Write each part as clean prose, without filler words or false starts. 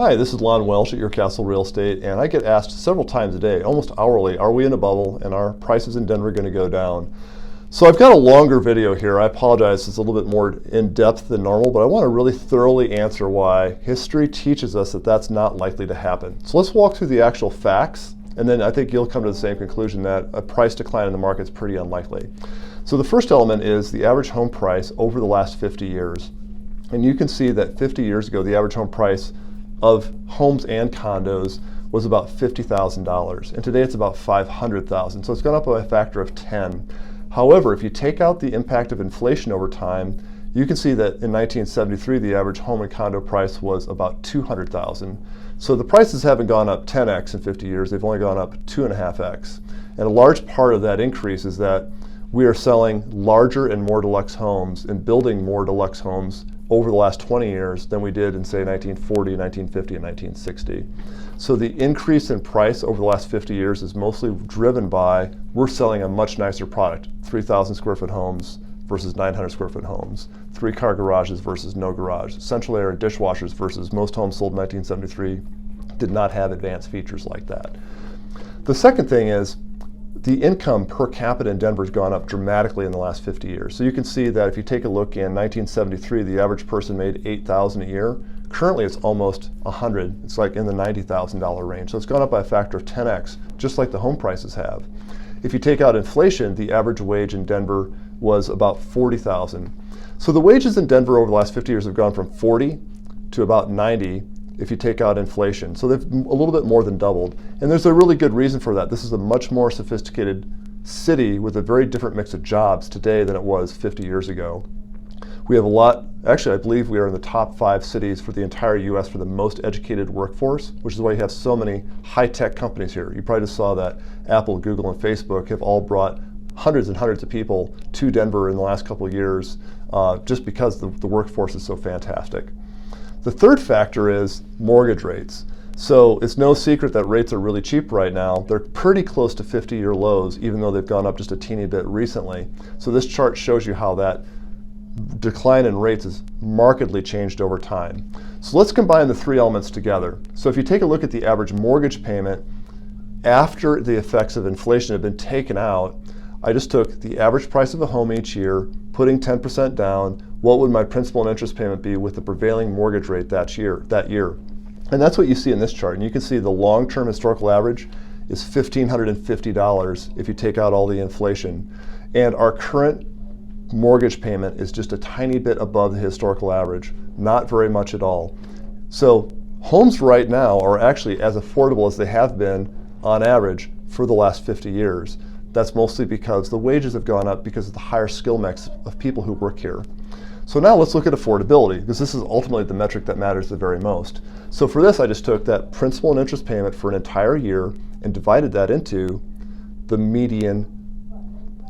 Hi, this is Lon Welsh at Your Castle Real Estate, and I get asked several times a day, almost hourly, are we in a bubble and are prices in Denver going to go down? So I've got a longer video here. I apologize, it's a little bit more in-depth than normal, but I want to really thoroughly answer why history teaches us that that's not likely to happen. So let's walk through the actual facts, and then I think you'll come to the same conclusion that a price decline in the market is pretty unlikely. So the first element is the average home price over the last 50 years. And you can see that 50 years ago, the average home price of homes and condos was about $50,000, and today it's about $500,000. So it's gone up by a factor of 10. However, if you take out the impact of inflation over time, you can see that in 1973 the average home and condo price was about $200,000. So the prices haven't gone up 10x in 50 years, they've only gone up 2.5x. And a large part of that increase is that we are selling larger and more deluxe homes and building more deluxe homes over the last 20 years than we did in, say, 1940, 1950, and 1960. So the increase in price over the last 50 years is mostly driven by we're selling a much nicer product, 3,000 square foot homes versus 900 square foot homes, 3-car garages versus no garage, central air and dishwashers versus most homes sold in 1973 did not have advanced features like that. The second thing is the income per capita in Denver has gone up dramatically in the last 50 years. So you can see that if you take a look in 1973, the average person made $8,000 a year. Currently it's almost $100,000. It's like in the $90,000 range. So it's gone up by a factor of 10x, just like the home prices have. If you take out inflation, the average wage in Denver was about $40,000. So the wages in Denver over the last 50 years have gone from 40 to about 90 if you take out inflation. So they've a little bit more than doubled. And there's a really good reason for that. This is a much more sophisticated city with a very different mix of jobs today than it was 50 years ago. We have a lot, actually I believe we are in the top 5 cities for the entire US for the most educated workforce, which is why you have so many high-tech companies here. You probably just saw that Apple, Google, and Facebook have all brought hundreds and hundreds of people to Denver in the last couple of years just because the workforce is so fantastic. The third factor is mortgage rates. So it's no secret that rates are really cheap right now. They're pretty close to 50-year lows, even though they've gone up just a teeny bit recently. So this chart shows you how that decline in rates has markedly changed over time. So let's combine the three elements together. So if you take a look at the average mortgage payment after the effects of inflation have been taken out, I just took the average price of a home each year, putting 10% down, what would my principal and interest payment be with the prevailing mortgage rate that year? And that's what you see in this chart. And you can see the long-term historical average is $1,550 if you take out all the inflation. And our current mortgage payment is just a tiny bit above the historical average, not very much at all. So homes right now are actually as affordable as they have been on average for the last 50 years. That's mostly because the wages have gone up because of the higher skill mix of people who work here. So now let's look at affordability, because this is ultimately the metric that matters the very most. So for this, I just took that principal and interest payment for an entire year and divided that into the median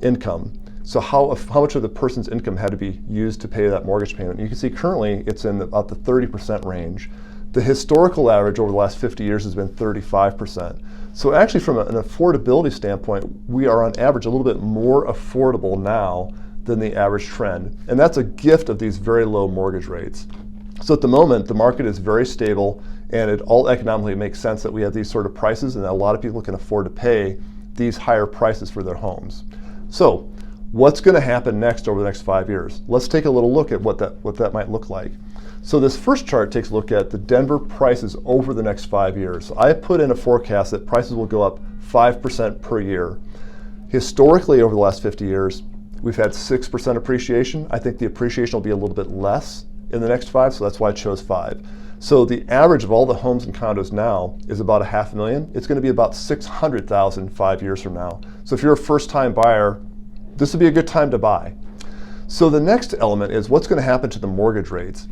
income. So how much of the person's income had to be used to pay that mortgage payment? You can see currently it's in about the 30% range. The historical average over the last 50 years has been 35%. So actually from an affordability standpoint, we are on average a little bit more affordable now than the average trend. And that's a gift of these very low mortgage rates. So at the moment, the market is very stable, and it all economically makes sense that we have these sort of prices and that a lot of people can afford to pay these higher prices for their homes. So what's going to happen next over the next 5 years? Let's take a little look at what that might look like. So this first chart takes a look at the Denver prices over the next 5 years. So I put in a forecast that prices will go up 5% per year. Historically, over the last 50 years, we've had 6% appreciation. I think the appreciation will be a little bit less in the next 5, so that's why I chose 5. So the average of all the homes and condos now is about $500,000. It's going to be about $600,000 5 years from now. So if you're a first-time buyer, this would be a good time to buy. So the next element is what's going to happen to the mortgage rates.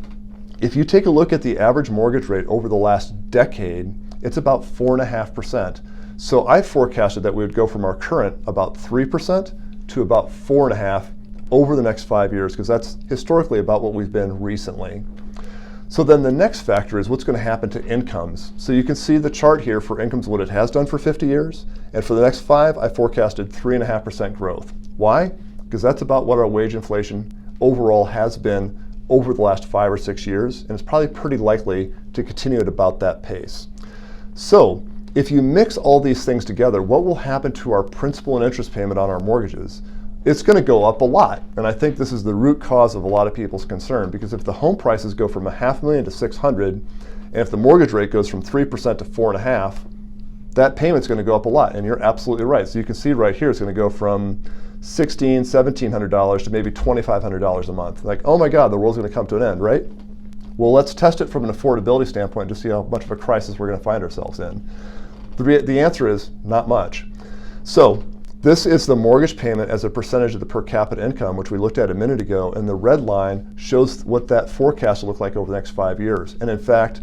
If you take a look at the average mortgage rate over the last decade, it's about 4.5%. So I forecasted that we would go from our current about 3% to about 4.5% over the next 5 years, because that's historically about what we've been recently. So then the next factor is what's going to happen to incomes. So you can see the chart here for incomes, what it has done for 50 years. And for the next 5, I forecasted 3.5% growth. Why? Because that's about what our wage inflation overall has been over the last 5 or 6 years, and it's probably pretty likely to continue at about that pace. So if you mix all these things together, what will happen to our principal and interest payment on our mortgages? It's going to go up a lot. And I think this is the root cause of a lot of people's concern, because if the home prices go from $500,000 to $600,000, and if the mortgage rate goes from 3% to 4.5%, that payment's going to go up a lot. And you're absolutely right. So you can see right here, it's going to go from $1,600, $1,700 to maybe $2,500 a month. Like, oh my God, the world's going to come to an end, right? Well, let's test it from an affordability standpoint to see how much of a crisis we're going to find ourselves in. The answer is not much. So this is the mortgage payment as a percentage of the per capita income, which we looked at a minute ago, and the red line shows what that forecast will look like over the next 5 years. And in fact,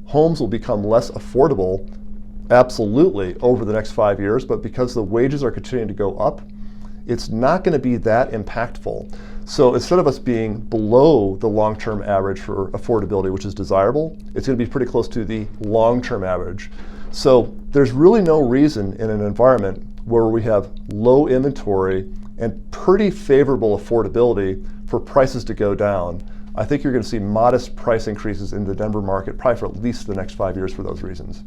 homes will become less affordable, absolutely, over the next 5 years, but because the wages are continuing to go up, it's not going to be that impactful. So instead of us being below the long-term average for affordability, which is desirable, it's going to be pretty close to the long-term average. So there's really no reason in an environment where we have low inventory and pretty favorable affordability for prices to go down. I think you're going to see modest price increases in the Denver market, probably for at least the next 5 years for those reasons.